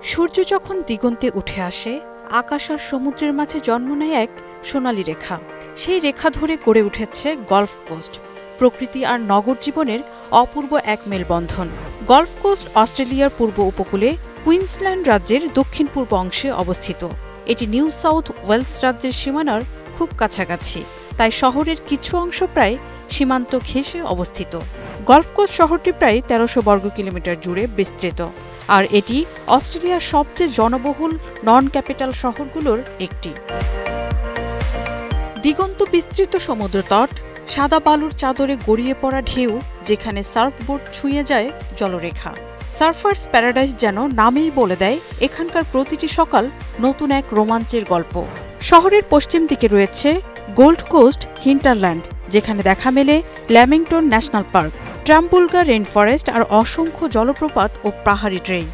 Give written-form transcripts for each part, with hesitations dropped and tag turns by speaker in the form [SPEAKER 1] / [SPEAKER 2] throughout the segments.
[SPEAKER 1] সূর্য যখন দিগন্তে উঠে আসে, আকাশ আর সমুদ্রের মাঝে জন্ম নেয় এক সোনালি রেখা। সেই রেখা ধরে গড়ে উঠেছে গলফ কোস্ট, প্রকৃতি আর নগর জীবনের অপূর্ব এক মেলবন্ধন। গলফ কোস্ট অস্ট্রেলিয়ার পূর্ব উপকূলে কুইন্সল্যান্ড রাজ্যের দক্ষিণ পূর্ব অংশে অবস্থিত। এটি নিউ সাউথ ওয়েলস রাজ্যের সীমানার খুব কাছাকাছি, তাই শহরের কিছু অংশ প্রায় সীমান্ত ঘেঁষে অবস্থিত। গলফ কোস্ট শহরটি প্রায় ১৩০০ বর্গ কিলোমিটার জুড়ে বিস্তৃত, আর এটি অস্ট্রেলিয়ার সবচেয়ে জনবহুল নন ক্যাপিটাল শহরগুলোর একটি। দিগন্ত বিস্তৃত সমুদ্রতট, সাদা বালুর চাদরে গড়িয়ে পড়া ঢেউ, যেখানে সার্ফবোট ছুঁয়ে যায় জলরেখা। সার্ফার্স প্যারাডাইস যেন নামেই বলে দেয়, এখানকার প্রতিটি সকাল নতুন এক রোমাঞ্চের গল্প। শহরের পশ্চিম দিকে রয়েছে গোল্ড কোস্ট হিন্টারল্যান্ড, যেখানে দেখা মেলে ল্যামিংটন ন্যাশনাল পার্ক, ট্রাম্বুলগা রেইন ফরেস্ট আর অসংখ্য জলপ্রপাত ও পাহাড়ি ট্রেইল।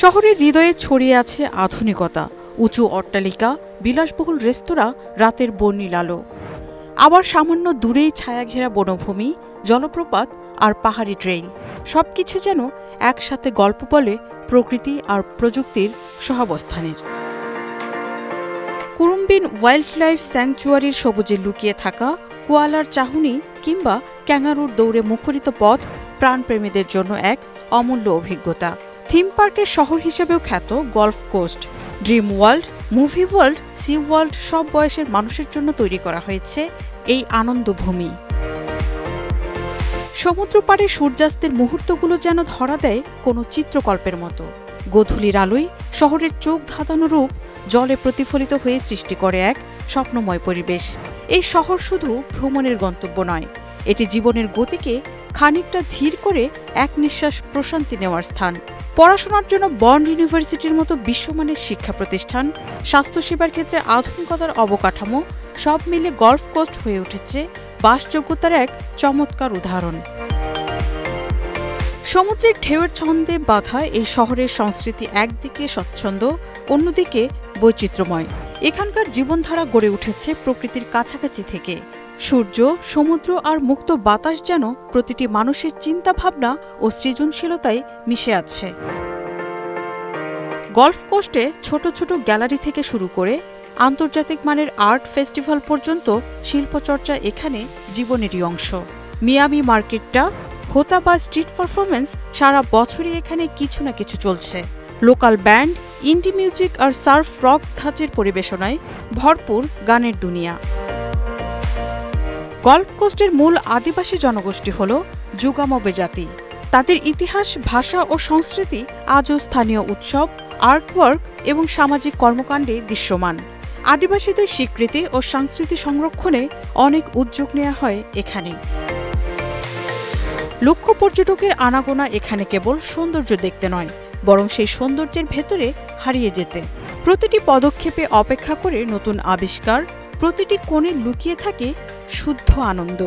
[SPEAKER 1] শহরের হৃদয়ে ছড়িয়ে আছে আধুনিকতা, উঁচু অট্টালিকা, বিলাসবহুল রেস্তোরাঁ, রাতের বর্ণিল আলো। আবার সামান্য দূরেই ছায়াঘেরা বনভূমি, জলপ্রপাত আর পাহাড়ি ট্রেইল, সবকিছু যেন একসাথে গল্প বলে প্রকৃতি আর প্রযুক্তির সহাবস্থানের। কুরুম্বিন ওয়াইল্ড লাইফ স্যাংচুয়ারির সবুজে লুকিয়ে থাকা কোয়ালার চাহনি কিংবা ক্যাঙ্গারুর দৌড়ে মুখরিত পথ প্রাণপ্রেমীদের জন্য এক অমূল্য অভিজ্ঞতা। থিম পার্কের শহর হিসেবেও খ্যাত Gold Coast, Dreamworld, Movie World, Sea World, সব বয়সের মানুষের জন্য তৈরি করা হয়েছে এই আনন্দভূমি। সমুদ্র পাড়ে সূর্যাস্তের মুহূর্তগুলো যেন ধরা দেয় কোনো চিত্রকল্পের মতো। গোধূলির আলোয় শহরের চোখ ধাঁধানো রূপ জলে প্রতিফলিত হয়ে সৃষ্টি করে এক স্বপ্নময় পরিবেশ। এই শহর শুধু ভ্রমণের গন্তব্য নয়, এটি জীবনের গতিকে খানিকটা ধীর করে এক নিঃশ্বাস প্রশান্তি নেওয়ার স্থান। পড়াশোনার জন্য বন্ড ইউনিভার্সিটির মতো বিশ্বমানের শিক্ষা প্রতিষ্ঠান, স্বাস্থ্যসেবার ক্ষেত্রে আধুনিকতার অবকাঠামো, সব মিলে গলফ কোস্ট হয়ে উঠেছে বাসযোগ্যতার এক চমৎকার উদাহরণ। সমুদ্রের ঢেউয়ের ছন্দে বাঁধা এই শহরের সংস্কৃতি একদিকে স্বচ্ছন্দ, অন্যদিকে বৈচিত্র্যময়। এখানকার জীবনধারা গড়ে উঠেছে প্রকৃতির কাছাকাছি থেকে। সূর্য, সমুদ্র আর মুক্ত বাতাস যেন প্রতিটি মানুষের চিন্তাভাবনা ও সৃজনশীলতায় মিশে আছে। গলফ কোস্টে ছোট ছোট গ্যালারি থেকে শুরু করে আন্তর্জাতিক মানের আর্ট ফেস্টিভ্যাল পর্যন্ত শিল্পচর্চা এখানে জীবনেরই অংশ। মিয়ামি মার্কেটটা, হোতা বা স্ট্রিট পারফরমেন্স, সারা বছরই এখানে কিছু না কিছু চলছে। লোকাল ব্যান্ড, ইন্ডি মিউজিক আর সার্ফ রক ধাঁচের পরিবেশনায় ভরপুর গানের দুনিয়া। গলফ কোস্টের মূল আদিবাসী জনগোষ্ঠী হল জুগামবে জাতি। তাদের ইতিহাস, ভাষা ও সংস্কৃতি আজও স্থানীয় উৎসব, আর্টওয়ার্ক এবং সামাজিক কর্মকাণ্ডে দৃশ্যমান। আদিবাসীদের স্বীকৃতি ও সংস্কৃতি সংরক্ষণে অনেক উদ্যোগ নেওয়া হয় এখানে। লক্ষ পর্যটকের আনাগোনা এখানে কেবল সৌন্দর্য দেখতে নয়, বরং সেই সৌন্দর্যের ভেতরে হারিয়ে যেতে। প্রতিটি পদক্ষেপে অপেক্ষা করে নতুন আবিষ্কার, প্রতিটি কোণে লুকিয়ে থাকে শুদ্ধ আনন্দ।